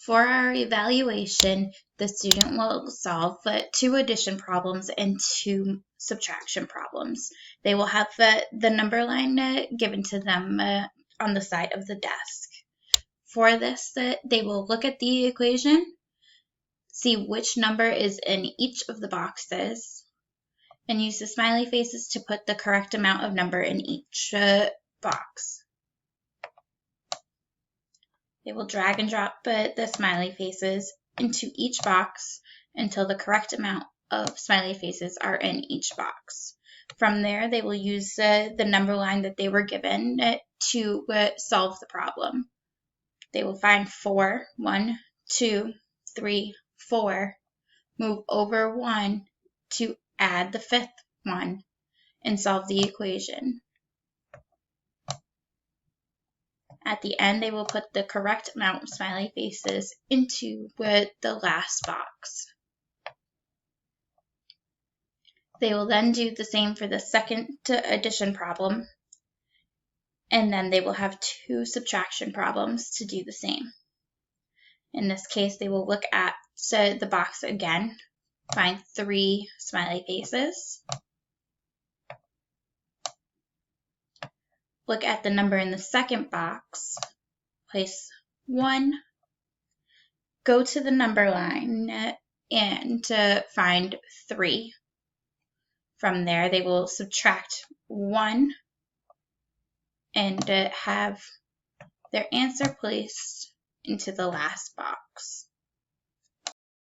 For our evaluation, the student will solve 2 addition problems and 2 subtraction problems. They will have the number line given to them on the side of the desk. For this, they will look at the equation, see which number is in each of the boxes, and use the smiley faces to put the correct amount of number in each box. They will drag and drop the smiley faces into each box until the correct amount of smiley faces are in each box. From there, they will use the number line that they were given to solve the problem. They will find 4, 1, 2, 3, 4, move over 1 to add the 5th one, and solve the equation. At the end, they will put the correct amount of smiley faces into the last box. They will then do the same for the second addition problem, and then they will have 2 subtraction problems to do the same. In this case, they will look at the box again, find 3 smiley faces, look at the number in the second box, place 1, go to the number line and find 3. From there, they will subtract 1 and have their answer placed into the last box.